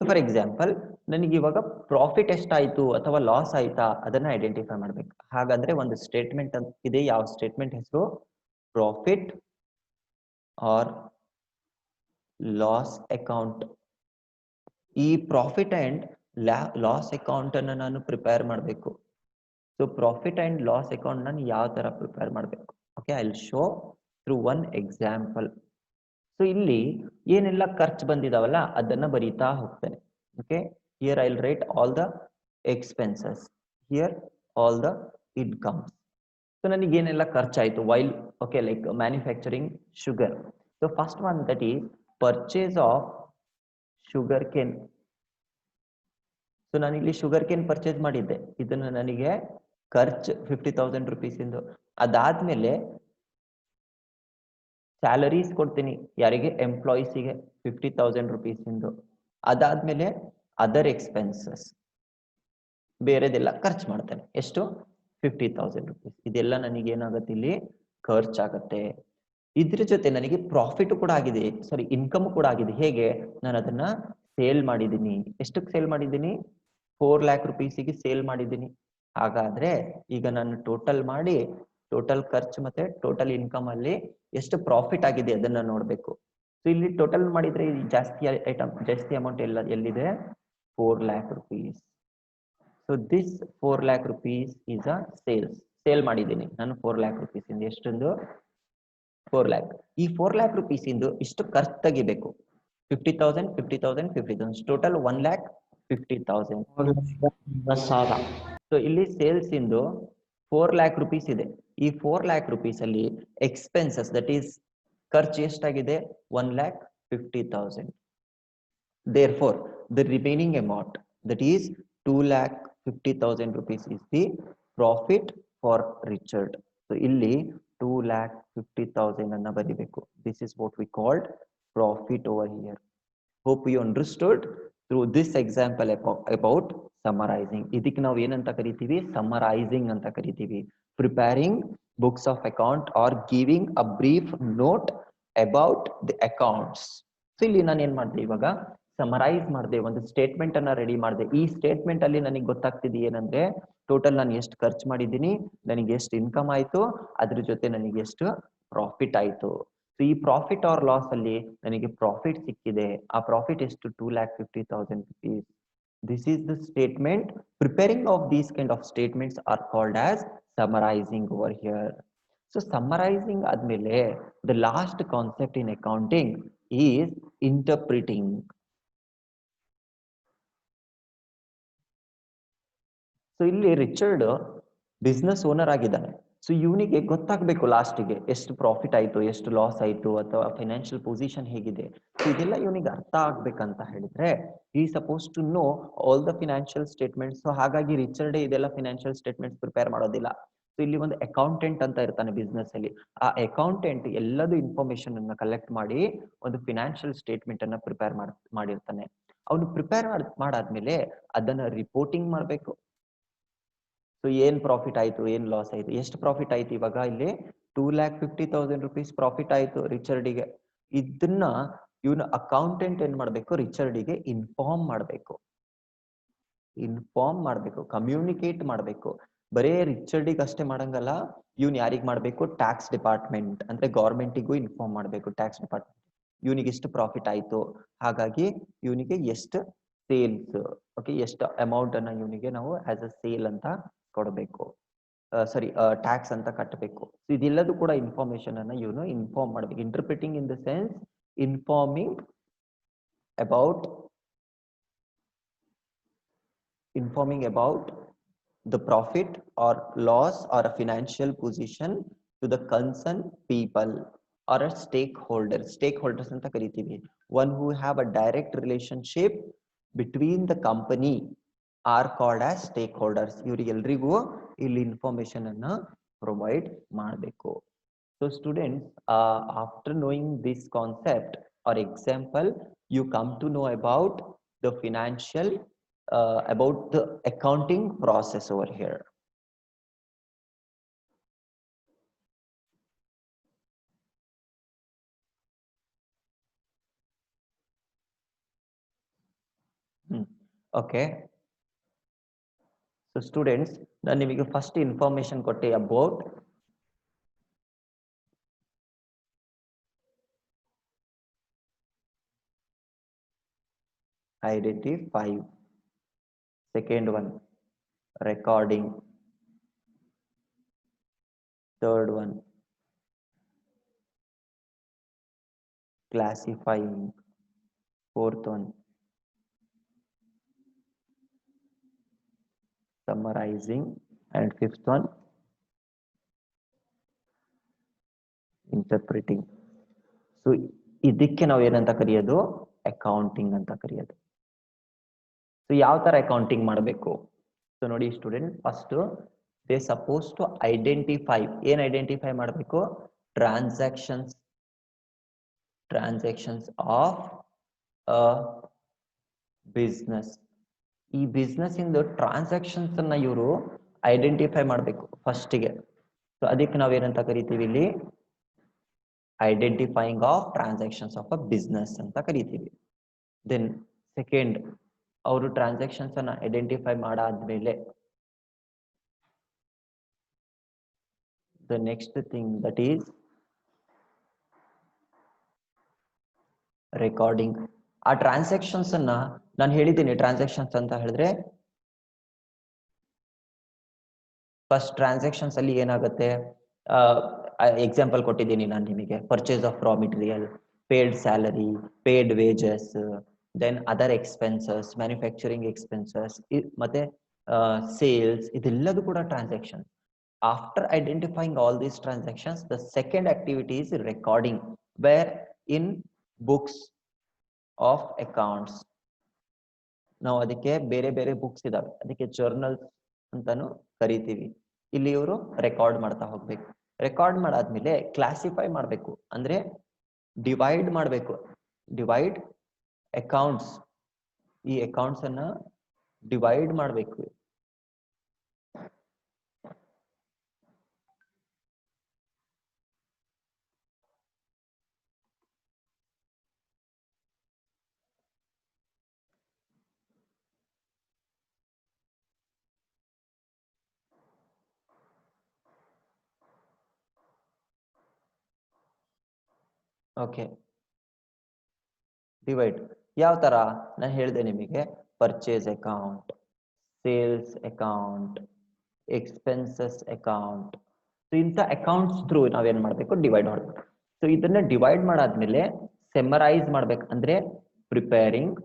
For example, ನನಗೆ ಇವಾಗ ಪ್ರಾಫಿಟ್ ಎಷ್ಟಾಯ್ತು ಅಥವಾ ಲಾಸ್ ಆಯ್ತಾ ಅದನ್ನ ಐಡೆಂಟಿಫೈ ಮಾಡ್ಬೇಕು. ಹಾಗಾದ್ರೆ ಒಂದು ಸ್ಟೇಟ್ಮೆಂಟ್ ಇದೆ. ಯಾವ ಸ್ಟೇಟ್ಮೆಂಟ್ ಹೆಸರು? Profit or loss account. ಈ ಪ್ರಾಫಿಟ್ ಅಂಡ್ ಲಾಸ್ ಅಕೌಂಟ್ ಅನ್ನ ನಾನು ಪ್ರಿಪೇರ್ ಮಾಡಬೇಕು. So profit and loss account ನಾನು ಯಾವ ತರ ಪ್ರಿಪೇರ್ ಮಾಡಬೇಕು? Okay, I will show through one example. So ಇಲ್ಲಿ ಏನೆಲ್ಲ ಖರ್ಚು ಬಂದಿದಾವಲ್ಲ ಅದನ್ನ ಬರೀತಾ ಹೋಗ್ತೇನೆ. Okay, here I will write all the expenses, here all the incomes. So ನನಗೆ ಏನೆಲ್ಲ ಖರ್ಚಾಯ್ತು while, okay, like manufacturing sugar. So first one that is purchase of sugar cane. So ನಾನು ಇಲ್ಲಿ ಶುಗರ್ ಕೇನ್ ಪರ್ಚೇಸ್ ಮಾಡಿದ್ದೆ, ಇದನ್ನು ನನಗೆ ಖರ್ಚು 50,000 rupees ಇಂದು. ಅದಾದ್ಮೇಲೆ ಸ್ಯಾಲರೀಸ್ ಕೊಡ್ತೀನಿ, ಯಾರಿಗೆ? ಎಂಪ್ಲಾಯೀಸಿಗೆ 50,000 rupees ಇಂದು. ಅದಾದ್ಮೇಲೆ ಅದರ್ ಎಕ್ಸ್ಪೆನ್ಸಸ್, ಬೇರೆದೆಲ್ಲ ಖರ್ಚು ಮಾಡ್ತೇನೆ. ಎಷ್ಟು? 50,000 rupees. ಇದೆಲ್ಲ ನನಗೆ ಏನಾಗುತ್ತೆ? ಇಲ್ಲಿ ಖರ್ಚಾಗತ್ತೆ. ಇದ್ರ ಜೊತೆ ನನಗೆ ಪ್ರಾಫಿಟ್ ಕೂಡ ಆಗಿದೆ, ಸಾರಿ ಇನ್ಕಮ್ ಕೂಡ ಆಗಿದೆ. ಹೇಗೆ? ನಾನು ಅದನ್ನ ಸೇಲ್ ಮಾಡಿದ್ದೀನಿ. ಎಷ್ಟಕ್ಕೆ ಸೇಲ್ ಮಾಡಿದ್ದೀನಿ? 4 lakh rupeesಗೆ ಸೇಲ್ ಮಾಡಿದ್ದೀನಿ. ಹಾಗಾದ್ರೆ ಈಗ ನಾನು ಟೋಟಲ್ ಮಾಡಿ, ಟೋಟಲ್ ಖರ್ಚು ಮತ್ತೆ ಟೋಟಲ್ ಇನ್ಕಮ್ ಅಲ್ಲಿ ಎಷ್ಟು ಪ್ರಾಫಿಟ್ ಆಗಿದೆ ಅದನ್ನ ನೋಡ್ಬೇಕು. ಸೊ ಇಲ್ಲಿ ಟೋಟಲ್ ಮಾಡಿದ್ರೆ ಜಾಸ್ತಿ ಅಮೌಂಟ್ ಎಲ್ಲಿದೆ? 4 lakh rupees. So this 4 lakh rupees is a sale ಮಾಡಿದ್ದೀನಿ ನಾನು 4 lakh rupees ಇಂದ. ಎಷ್ಟೊಂದು? 4 lakh. ಈ 4 lakh rupees ಇಂದು ಇಷ್ಟು ಖರ್ಚು ತೆಗಿಬೇಕು. 50,000 50,000 50,000, ಟೋಟಲ್ 1,50,000. ಸೊ ಇಲ್ಲಿ ಸೇಲ್ಸ್ ಇಂದು 4 lakh rupees ಇದೆ. ಈ 4 lakh rupees ಅಲ್ಲಿ ಎಕ್ಸ್ಪೆನ್ಸಸ್, ದಟ್ ಈಸ್ ಖರ್ಚು ಎಷ್ಟಾಗಿದೆ? 1,50,000. Therefore, the remaining amount, that is 2,50,000 rupees, is the profit for Richard. So illi 2,50,000 anna baribeku. This is what we called profit over here. Hope you understood through this example about summarizing. ಇದಕ್ಕೆ ನಾವು ಏನಂತ ಕರಿತೀವಿ? Summarizing ಅಂತ ಕರಿತೀವಿ. Preparing books of account or giving a brief note about the accounts. So ಇಲ್ಲಿ ನಾನು ಏನ್ ಮಾಡಿದೆ? ಇವಾಗ ಸಮರೈಸ್ ಮಾಡಿದೆ, ಒಂದು ಸ್ಟೇಟ್ಮೆಂಟ್ ಅನ್ನ ರೆಡಿ ಮಾಡಿದೆ. ಈ ಸ್ಟೇಟ್ಮೆಂಟ್ ಅಲ್ಲಿ ನನಗೆ ಗೊತ್ತಾಗ್ತಿದೆ ಏನಂದ್ರೆ, ಟೋಟಲ್ ನಾನು ಎಷ್ಟು ಖರ್ಚು ಮಾಡಿದ್ದೀನಿ, ನನಗೆ ಎಷ್ಟು ಇನ್ಕಮ್ ಆಯ್ತು, ಅದ್ರ ಜೊತೆ ನನಗೆ ಎಷ್ಟು ಪ್ರಾಫಿಟ್ ಆಯ್ತು. ಸೊ ಈ ಪ್ರಾಫಿಟ್ ಆರ್ ಲಾಸ್ ಅಲ್ಲಿ ನನಗೆ ಪ್ರಾಫಿಟ್ ಸಿಕ್ಕಿದೆ. ಆ ಪ್ರಾಫಿಟ್ ಎಷ್ಟು? 2,50,000 rupees. This is the statement. Preparing of these kind of statements are called as summarizing over here. So summarizing ಆದ್ಮೇಲೆ the last concept in accounting is interpreting. So ಇಲ್ಲಿ Richard business owner ಆಗಿದ್ದಾನೆ. So ಇವನಿಗೆ ಗೊತ್ತಾಗ್ಬೇಕು ಲಾಸ್ಟಿಗೆ ಎಷ್ಟು profit ಆಯ್ತು, ಎಷ್ಟು loss ಆಯ್ತು, ಅಥವಾ ಫೈನಾನ್ಷಿಯಲ್ ಪೊಸಿಷನ್ ಹೇಗಿದೆ. ಸೊ ಇದೆಲ್ಲ ಇವನಿಗೆ ಅರ್ಥ ಆಗ್ಬೇಕಂತ ಹೇಳಿದ್ರೆ ಈ suppose to know all the financial statements. So ಹಾಗಾಗಿ ರಿಚರ್ಡ್ ಇದೆಲ್ಲ ಫಿನಾನ್ಷಿಯಲ್ ಸ್ಟೇಟ್ಮೆಂಟ್ಸ್ ಪ್ರಿಪೇರ್ ಮಾಡೋದಿಲ್ಲ. ಸೊ ಇಲ್ಲಿ ಒಂದು ಅಕೌಂಟೆಂಟ್ ಅಂತ ಇರ್ತಾನೆ ಬಿಸ್ನೆಸ್ ಅಲ್ಲಿ. ಆ ಅಕೌಂಟೆಂಟ್ ಎಲ್ಲದೂ ಇನ್ಫಾರ್ಮೇಶನ್ ಅನ್ನ ಕಲೆಕ್ಟ್ ಮಾಡಿ ಒಂದು ಫಿನಾನ್ಷಿಯಲ್ ಸ್ಟೇಟ್ಮೆಂಟ್ ಅನ್ನ ಪ್ರಿಪೇರ್ ಮಾಡಿರ್ತಾನೆ. ಅವನು ಪ್ರಿಪೇರ್ ಮಾಡಾದ್ಮೇಲೆ ಅದನ್ನ ರಿಪೋರ್ಟಿಂಗ್ ಮಾಡ್ಬೇಕು. ಸೊ ಏನ್ ಪ್ರಾಫಿಟ್ ಆಯ್ತು, ಏನ್ ಲಾಸ್ ಆಯ್ತು, ಎಷ್ಟು ಪ್ರಾಫಿಟ್ ಆಯ್ತು? ಇವಾಗ ಇಲ್ಲಿ 2,50,000 rupees ಪ್ರಾಫಿಟ್ ಆಯ್ತು ರಿಚರ್ಡಿಗೆ. ಇದನ್ನ ಇವನು ಅಕೌಂಟೆಂಟ್ ಏನ್ ಮಾಡ್ಬೇಕು? ರಿಚರ್ಡಿಗೆ ಇನ್ಫಾರ್ಮ್ ಮಾಡ್ಬೇಕು, ಕಮ್ಯುನಿಕೇಟ್ ಮಾಡ್ಬೇಕು. ಬರೇ ರಿಚರ್ಡಿಗೆ ಅಷ್ಟೇ ಮಾಡಂಗಲ್ಲ, ಇವನ್ ಯಾರಿಗ್ ಮಾಡ್ಬೇಕು? ಟ್ಯಾಕ್ಸ್ ಡಿಪಾರ್ಟ್ಮೆಂಟ್ ಅಂದ್ರೆ ಗೌರ್ಮೆಂಟಿಗೂ ಇನ್ಫಾರ್ಮ್ ಮಾಡ್ಬೇಕು. ಟ್ಯಾಕ್ಸ್ ಡಿಪಾರ್ಟ್ಮೆಂಟ್ ಇವನಿಗೆ ಎಷ್ಟು ಪ್ರಾಫಿಟ್ ಆಯ್ತು, ಹಾಗಾಗಿ ಇವನಿಗೆ ಎಷ್ಟು ಸೇಲ್ಸ್, ಓಕೆ, ಎಷ್ಟು ಅಮೌಂಟ್ ಅನ್ನ ಇವನಿಗೆ ನಾವು ಆಸ್ ಅ ಸೇಲ್ ಅಂತ ಕೊಡಬೇಕು, ಟ್ಯಾಕ್ಸ್ ಅಂತ ಕಟ್ಟಬೇಕು. ಇದೆಲ್ಲದೂ ಕೂಡ ಇನ್ಫಾರ್ಮೇಶನ್ ಅನ್ನ ಇವನು ಇನ್ಫಾರ್ಮ್ ಮಾಡ್ಬೇಕು. Interpreting in the sense informing about the profit or loss or a financial position to the concerned people or a stakeholders ಅಂತ ಕರಿತೀವಿ. One who have a direct relationship between the company are called as stakeholders. ಇವರಿಗೆಲ್ಲರಿಗೂ ಇಲ್ಲಿ information ಅನ್ನ provide ಮಾಡಬೇಕು. So students, after knowing this concept or example, you come to know about the financial, about the accounting process over here. Okay. So students, ನಾನು ನಿಮಗೆ first information ಕೊಟ್ಟೆ about identify. Second one, recording. Third one, classifying. Fourth one, summarizing. And fifth one, interpreting. So ಇದಕ್ಕೆ ನಾವು ಏನಂತ ಕರೆಯೋದು, accounting ಅಂತ ಕರೆಯೋದು. So ಯಾವ ತರ ಅಕೌಂಟಿಂಗ್ ಮಾಡಬೇಕು? ಸೊ ನೋಡಿ student, first they suppose to identify. ಏನ್ ಐಡೆಂಟಿಫೈ ಮಾಡಬೇಕು? Transactions of business. ಈ ಬಿಸ್ನೆಸ್ ಇಂದ ಟ್ರಾನ್ಸಾಕ್ಷನ್ಸ್ ಅನ್ನ ಇವರು ಐಡೆಂಟಿಫೈ ಮಾಡಬೇಕು ಫಸ್ಟಿಗೆ. ಸೊ ಅದಕ್ಕೆ ನಾವೇನಂತ ಕರಿತೀವಿ ಇಲ್ಲಿ? Identifying of transactions of a business ಅಂತ ಕರಿತೀವಿ. ದೆನ್ ಸೆಕೆಂಡ್, ಅವರು ಟ್ರಾನ್ಸಾಕ್ಷನ್ಸ್ ಅನ್ನ ಐಡೆಂಟಿಫೈ ಮಾಡಾದ್ಮೇಲೆ the next thing, that is recording. ಆ ಟ್ರಾನ್ಸಾಕ್ಷನ್ಸ್ ಅನ್ನ ನಾನು ಹೇಳಿದ್ದೀನಿ. ಟ್ರಾನ್ಸಾಕ್ಷನ್ಸ್ ಅಂತ ಹೇಳಿದ್ರೆ ಫಸ್ಟ್ ಟ್ರಾನ್ಸಾಕ್ಷನ್ಸ್ ಅಲ್ಲಿ ಏನಾಗುತ್ತೆ, ಎಕ್ಸಾಂಪಲ್ ಕೊಟ್ಟಿದ್ದೀನಿ ನಾನು ನಿಮಗೆ. Purchase of raw material, paid salary, paid wages, then other expenses, manufacturing expenses, ಮತ್ತೆ ಸೇಲ್ಸ್, ಇದೆಲ್ಲದೂ ಕೂಡ transaction. After identifying all these transactions, the second activity is recording, where in books of accounts. ನಾವು ಅದಕ್ಕೆ ಬೇರೆ ಬೇರೆ ಬುಕ್ಸ್ ಇದಾವೆ, ಅದಕ್ಕೆ journals ಅಂತಾನು ಕರಿತೀವಿ. ಇಲ್ಲಿ ಇವರು ರೆಕಾರ್ಡ್ ಮಾಡ್ತಾ ಹೋಗ್ಬೇಕು. ರೆಕಾರ್ಡ್ ಮಾಡಾದ್ಮೇಲೆ ಕ್ಲಾಸಿಫೈ ಮಾಡಬೇಕು, ಅಂದ್ರೆ ಡಿವೈಡ್ ಮಾಡಬೇಕು. ಡಿವೈಡ್ ಅಕೌಂಟ್ಸ್, ಈ ಅಕೌಂಟ್ಸ್ ಅನ್ನ ಡಿವೈಡ್ ಮಾಡಬೇಕು. ಓಕೆ, ಡಿವೈಡ್ ಯಾವ ತರ ನಾನು ಹೇಳಿದೆ ನಿಮಗೆ. Purchase account, sales account, expenses account. So ಇಂಥ ಅಕೌಂಟ್ಸ್ ಥ್ರೂ ನಾವೇನ್ ಮಾಡ್ಬೇಕು? ಡಿವೈಡ್ ಮಾಡ್ಬೇಕು. ಸೊ ಇದನ್ನ ಡಿವೈಡ್ ಮಾಡಾದ್ಮೇಲೆ ಸೆಮರೈಸ್ ಮಾಡ್ಬೇಕು, ಅಂದ್ರೆ ಪ್ರಿಪೇರಿಂಗ್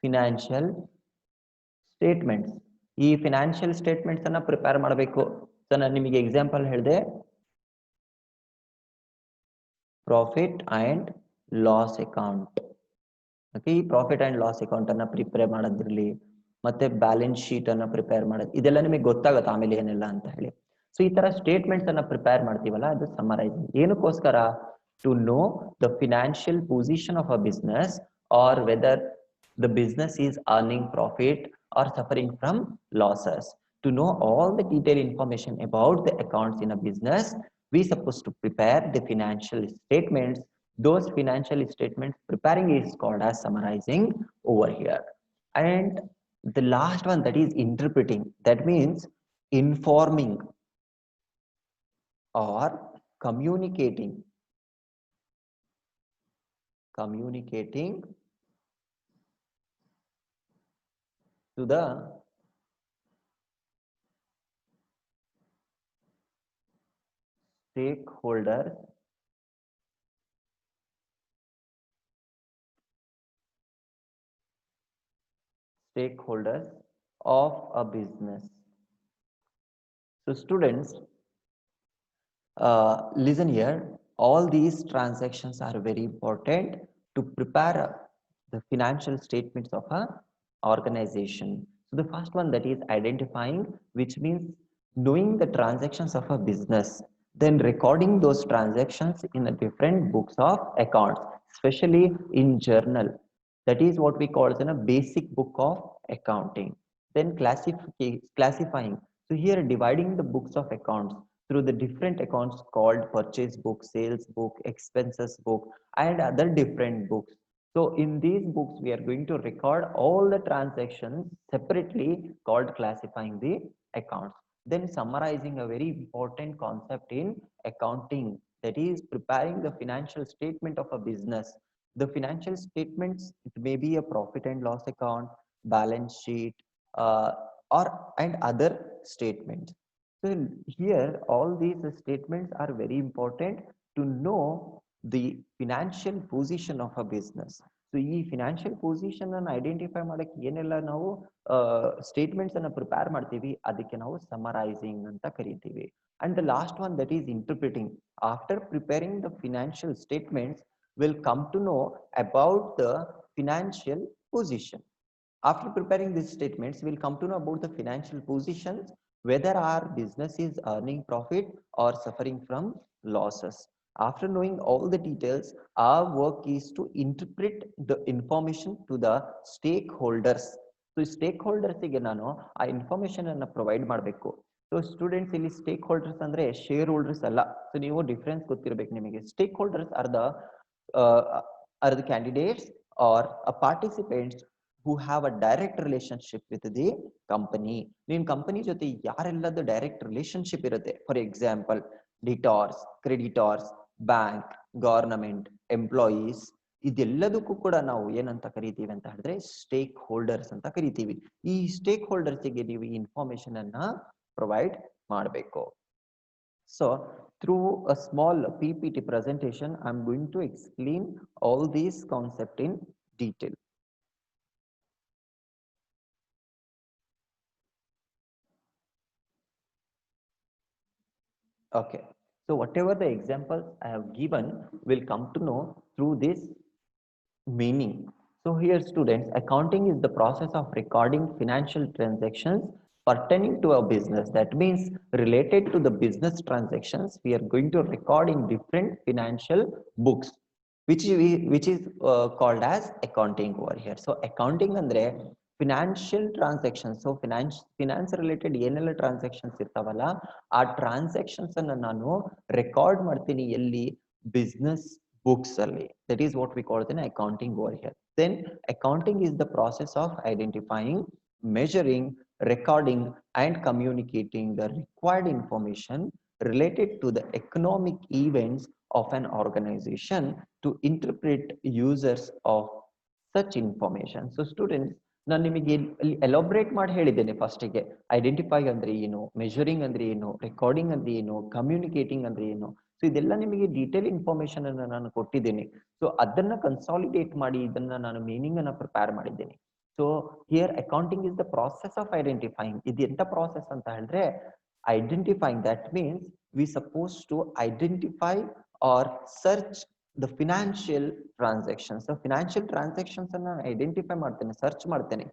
ಫಿನಾನ್ಷಿಯಲ್ ಸ್ಟೇಟ್ಮೆಂಟ್ಸ್. ಈ ಫಿನಾನ್ಷಿಯಲ್ ಸ್ಟೇಟ್ಮೆಂಟ್ಸ್ ಅನ್ನ ಪ್ರಿಪೇರ್ ಮಾಡಬೇಕು. ಸೊ ನಾನು ನಿಮಗೆ ಎಕ್ಸಾಂಪಲ್ ಹೇಳಿದೆ, profit and loss account. Okay, ಈ ಪ್ರಾಫಿಟ್ ಅಂಡ್ ಲಾಸ್ ಅಕೌಂಟ್ ಅನ್ನ ಪ್ರಿಪೇರ್ ಮಾಡೋದ್ರಲ್ಲಿ, ಮತ್ತೆ ಬ್ಯಾಲೆನ್ಸ್ ಶೀಟ್ ಅನ್ನ ಪ್ರಿಪೇರ್ ಮಾಡೋದು, ಇದೆಲ್ಲ ನಿಮಗೆ ಗೊತ್ತಾಗುತ್ತೆ ಆಮೇಲೆ ಏನೆಲ್ಲ ಅಂತ ಹೇಳಿ. ಸೊ ಈ ತರ ಸ್ಟೇಟ್ಮೆಂಟ್ಸ್ ಅನ್ನ ಪ್ರಿಪೇರ್ ಮಾಡ್ತೀವಲ್ಲ, ಅದು ಸಮ್ಮರೈಸಿಂಗ್. ಏನಕ್ಕೋಸ್ಕರ? To know the financial position of a business, or whether the business is earning profit or suffering from losses. To know all the detailed information about the accounts in a business, we supposed to prepare the financial statements. Those financial statements preparing is called as summarizing over here. And the last one, that is interpreting. That means informing or communicating to the stakeholders of a business. So students, listen here. All these transactions are very important. to prepare the financial statements of a organization. So the first one, that is identifying, which means knowing the transactions of a business, then recording those transactions in the different books of accounts, especially in journal. That is what we call as a basic book of accounting. Then classifying. So here dividing the books of accounts through the different accounts called purchase book, sales book, expenses book, and other different books. So in these books, we are going to record all the transactions separately, called classifying the accounts. Then summarizing, a very important concept in accounting, that is preparing the financial statement of a business. The financial statements, it may be a profit and loss account, balance sheet, uh, or and other statements. So here, all these statements are very important to know the financial position of a business. So ಈ financial position ಅನ್ನು identify ಮಾಡಕ್ಕೆ ಏನೆಲ್ಲ ನಾವು statements ಅನ್ನು prepare ಮಾಡ್ತೀವಿ, ಅದಕ್ಕೆ ನಾವು summarising ಅಂತ ಕರಿತೀವಿ. And the last one, that is interpreting. After preparing the financial statements, we'll come to know about the financial position. After preparing these statements, we'll come to know about the financial positions, whether our business is earning profit or suffering from losses. After knowing all the details, our work is to interpret the information to the stakeholders. So stakeholders ಗೆ ನಾನು ಆ information ಅನ್ನು provide ಮಾಡಬೇಕು. So students, ಇಲ್ಲಿ stake holders ಅಂದ್ರೆ share holders ಅಲ್ಲ. So ನೀವು difference ಗೊತ್ತಿರಬೇಕು ನಿಮಗೆ. Stake holders are the candidates or participants who have a direct relationship with the company. ನೀನ್ ಕಂಪನಿ ಜೊತೆ ಯಾರೆಲ್ಲದ ಡೈರೆಕ್ಟ್ ರಿಲೇಶನ್ಶಿಪ್ ಇರುತ್ತೆ, for example debtors, creditors, bank, government, employees, ಇದೆಲ್ಲದಕ್ಕೂ ಕೂಡ ನಾವು ಏನಂತ ಕರಿತೀವಿ ಅಂತ ಹೇಳಿದ್ರೆ ಸ್ಟೇಕ್ ಹೋಲ್ಡರ್ಸ್ ಅಂತ ಕರಿತೀವಿ. ಈ ಸ್ಟೇಕ್ ಹೋಲ್ಡರ್ಸ್ಗೆ ನೀವು ಈ ಇನ್ಫಾರ್ಮೇಶನ್ ಅನ್ನ ಪ್ರೊವೈಡ್ ಮಾಡಬೇಕು. So through a small PPT presentation, I'm going to explain all these concepts in detail. Okay, so whatever the examples I have given, will come to know through this meaning. So here, students, accounting is the process of recording financial transactions pertaining to a business. That means related to the business transactions, we are going to record in different financial books, which is called as accounting over here. So accounting andre financial transactions. So finance related ಏನೆಲ್ಲ transactions ಇರ್ತಾವಲ್ಲ, ಆ transactions ಅನ್ನು ನಾನು record ಮಾಡ್ತೀನಿ ಎಲ್ಲಿ, business books ಅಲ್ಲಿ. That is what we call it in accounting over here. Then accounting is the process of identifying, measuring, recording and communicating the required information related to the economic events of an organization to interpret users of such information. So students, ನಾನು ನಿಮಗೆ elaborate ಮಾಡಿ ಹೇಳಿದ್ದೇನೆ ಫಸ್ಟಿಗೆ. Identify ಅಂದ್ರೆ ಏನು, measuring ಅಂದ್ರೆ ಏನು, recording ಅಂದ್ರೆ ಏನು, ಕಮ್ಯುನಿಕೇಟಿಂಗ್ ಅಂದ್ರೆ ಏನು. ಸೊ ಇದೆಲ್ಲ ನಿಮಗೆ ಡೀಟೇಲ್ ಇನ್ಫಾರ್ಮೇಶನ್ ಅನ್ನು ನಾನು ಕೊಟ್ಟಿದ್ದೇನೆ. ಸೊ ಅದನ್ನ ಕನ್ಸಾಲಿಡೇಟ್ ಮಾಡಿ ಇದನ್ನ ನಾನು ಮೀನಿಂಗ್ ಅನ್ನ ಪ್ರಿಪೇರ್ ಮಾಡಿದ್ದೇನೆ. So here accounting is the process of identifying. ಇದು ಎಂತ ಪ್ರಾಸೆಸ್ ಅಂತ ಹೇಳಿದ್ರೆ, identifying, that means we suppose to identify or search the financial transactions. So financial transactions ಅನ್ನ ಐಡೆಂಟಿಫೈ ಮಾಡ್ತೇನೆ, ಸರ್ಚ್ ಮಾಡ್ತೇನೆ.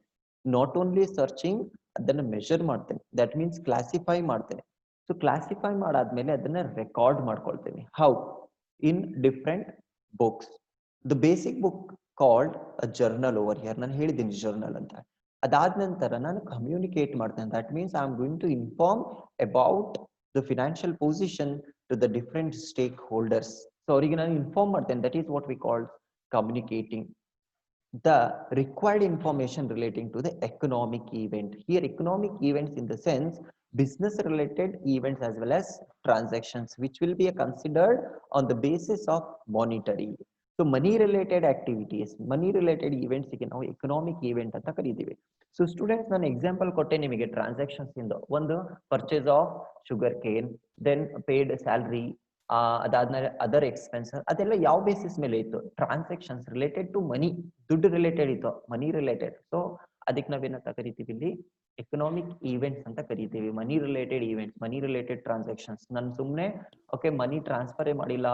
ನಾಟ್ ಓನ್ಲಿ ಸರ್ಚಿಂಗ್, ಅದನ್ನ ಮೆಷರ್ ಮಾಡ್ತೇನೆ. ದಟ್ ಮೀನ್ಸ್ ಕ್ಲಾಸಿಫೈ ಮಾಡ್ತೇನೆ. ಸೊ ಕ್ಲಾಸಿಫೈ ಮಾಡಾದ್ಮೇಲೆ ಅದನ್ನ ರೆಕಾರ್ಡ್ ಮಾಡ್ಕೊಳ್ತೇನೆ. How? In different books. The basic book called a journal over here. ನಾನು ಹೇಳಿದ್ದೀನಿ ಜರ್ನಲ್ ಅಂತ. ಅದಾದ ನಂತರ ನಾನು ಕಮ್ಯುನಿಕೇಟ್ ಮಾಡ್ತೇನೆ. That means I am going to inform about the financial position to the different stakeholders. So ಅವರಿಗೆ ನಾನು inform ಮಾಡ್ತೇನೆ. That is what we called communicating the required information relating to the economic event. Here economic events in the sense business related events as well as transactions, which will be considered on the basis of monetary. So money related activities, money related events ಗೆ ನಾವು economic event ಅಂತ ಕರೀತೀವಿ. So students, ನಾನು example ಕೊಟ್ಟೆ ನಿಮಗೆ transactions ಇಂದ. ಒಂದು purchase of sugar cane, then paid salary, ಅದಾದ್ಮೇಲೆ ಅದರ್ ಎಕ್ಸ್ಪೆನ್ಸಸ್. ಅದೆಲ್ಲ ಯಾವ ಬೇಸಿಸ್ ಮೇಲೆ ಇತ್ತು? ಟ್ರಾನ್ಸಾಕ್ಷನ್ಸ್ ರಿಲೇಟೆಡ್ ಟು ಮನಿ, ದುಡ್ಡು ರಿಲೇಟೆಡ್ ಇತ್ತು, ಮನಿ ರಿಲೇಟೆಡ್. ಸೊ ಅದಕ್ಕೆ ನಾವೇನಂತ ಕರಿತೀವಿ ಇಲ್ಲಿ? ಎಕನಾಮಿಕ್ ಈವೆಂಟ್ಸ್ ಅಂತ ಕರಿತೀವಿ. ಮನಿ ರಿಲೇಟೆಡ್ ಈವೆಂಟ್ಸ್, ಮನಿ ರಿಲೇಟೆಡ್ ಟ್ರಾನ್ಸಾಕ್ಷನ್ಸ್. ನಾನು ಸುಮ್ಮನೆ ಓಕೆ ಮನಿ ಟ್ರಾನ್ಸ್ಫರೇ ಮಾಡಿಲ್ಲ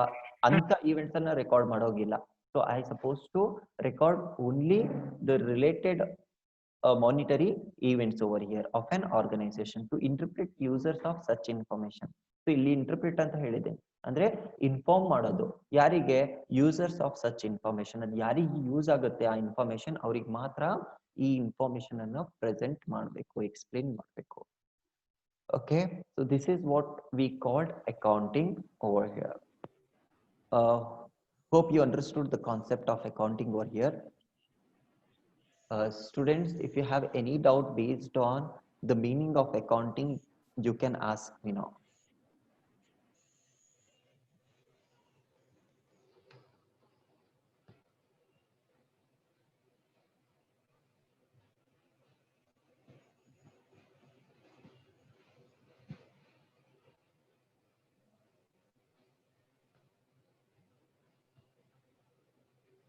ಅಂತ ಈವೆಂಟ್ಸ್ ಅನ್ನ record ಮಾಡೋಗಿಲ್ಲ. So I supposed to record only the related monetary events over here of an organization to interpret users of such information. So ಇಲ್ಲಿ interpret ಅಂತ ಹೇಳಿದೆ ಅಂದ್ರೆ ಇನ್ಫಾರ್ಮ್ ಮಾಡೋದು ಯಾರಿಗೆ ಯೂಸರ್ಸ್ ಆಫ್ ಸಚ್ ಇನ್ಫಾರ್ಮೇಶನ್ ಅದು ಯಾರಿಗೆ ಯೂಸ್ ಆಗುತ್ತೆ ಆ ಇನ್ಫಾರ್ಮೇಶನ್ ಅವ್ರಿಗೆ ಮಾತ್ರ ಈ ಇನ್ಫಾರ್ಮೇಶನ್ ಅನ್ನು ಪ್ರೆಸೆಂಟ್ ಮಾಡಬೇಕು ಎಕ್ಸ್ಪ್ಲೇನ್ ಮಾಡಬೇಕು. Okay, so this is what we called accounting over here. Hope you understood the concept of accounting over here. Students, if you have any doubt based on the meaning of accounting, you can ask me now.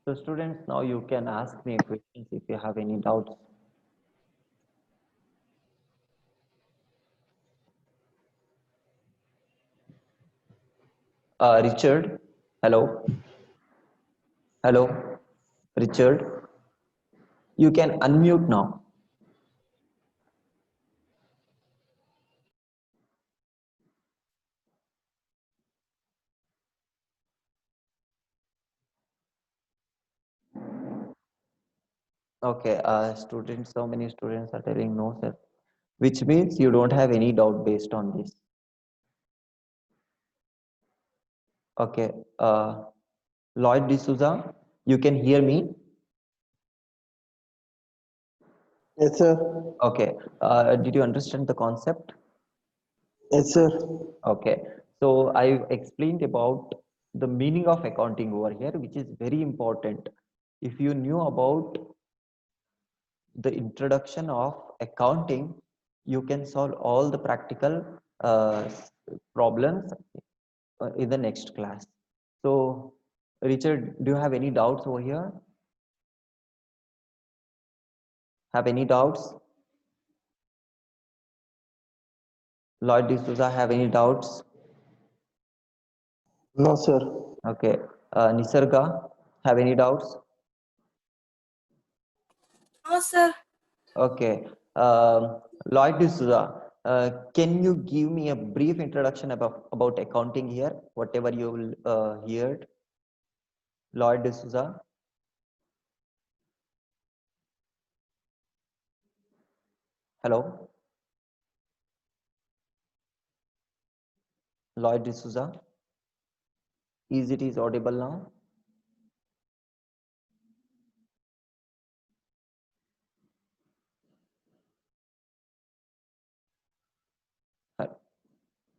So students, now you can ask me questions if you have any doubts. Richard, hello. Hello, Richard. You can unmute now. Okay, students, so many students are telling no, sir, which means you don't have any doubt based on this. Okay, Lloyd D'Souza, you can hear me? Yes, sir. Okay, did you understand the concept? Yes, sir. Okay, so I explained about the meaning of accounting over here, which is very important. If you knew about the introduction of accounting, you can solve all the practical problems in the next class. So, Richard, do you have any doubts over here? Have any doubts? Lloyd D'Souza, have any doubts? No, sir. Okay. Nisarga, have any doubts? No, sir. Okay. Lloyd D'Souza, can you give me a brief introduction about accounting here, whatever you will heard? Lloyd D'Souza. Hello. Lloyd D'Souza. Is it is audible now?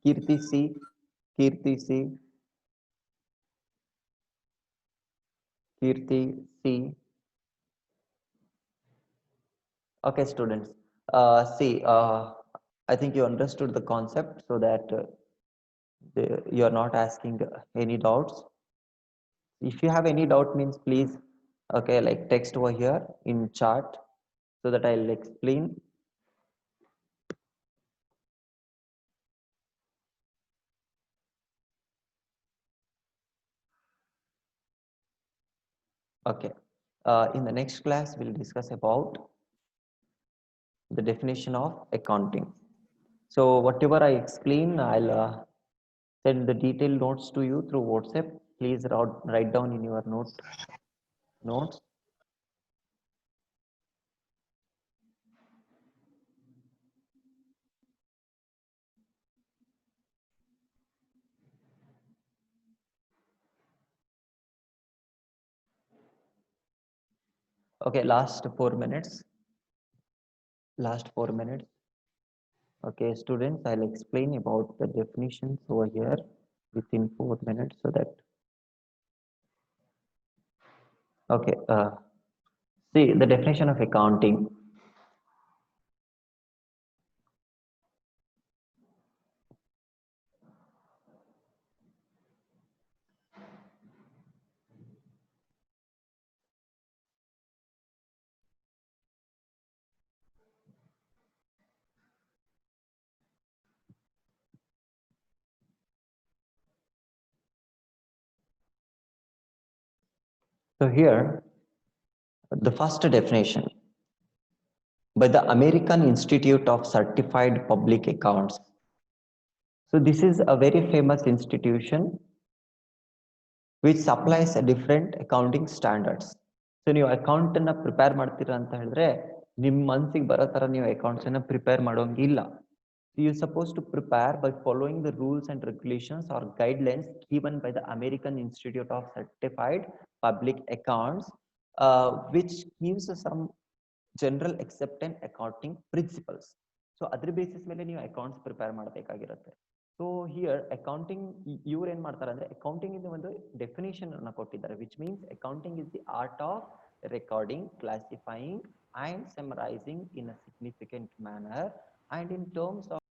Kirti C. Kirti C. Kirti C. Okay, students. See, I think you understood the concept so that you are not asking any doubts. If you have any doubt means please, okay, like text over here in chat so that I'll explain. Okay. In the next class, we'll discuss about the definition of accounting. So whatever I explain, I'll send the detailed notes to you through WhatsApp. Please write down in your notes. Okay, last 4 minutes. Last 4 minutes. Okay, students, I'll explain about the definitions over here within 4 minutes so that. Okay, see the definition of accounting. So here, the first definition by the American Institute of Certified Public Accounts. So this is a very famous institution which supplies a different accounting standards. So ನೀವು account ಅನ್ನ prepare ಮಾಡ್ತೀರಾ ಅಂತ ಹೇಳಿದ್ರೆ ನಿಮ್ಮ ಮನಸ್ಸಿಗೆ ಬರೋ ತರ ನೀವು ಅಕೌಂಟ್ಸ್ ಅನ್ನ ಪ್ರಿಪೇರ್ ಮಾಡೋಂಗಿಲ್ಲ. So you're supposed to prepare by following the rules and regulations or guidelines given by the American Institute of Certified Public Accounts, which gives some general accepted accounting principles. So ಅದ್ರ basis ಮೇಲೆ ನೀವು accounts prepare ಮಾಡಬೇಕಾಗಿರುತ್ತೆ. So here accounting ಇವ್ರು ಏನ್ ಮಾಡ್ತಾರೆ ಅಂದ್ರೆ accounting ಇಂದ ಒಂದು ಡೆಫಿನೇಷನ್ ಅನ್ನ ಕೊಟ್ಟಿದ್ದಾರೆ, which means accounting is the art of recording, classifying and summarising in a significant manner and in terms of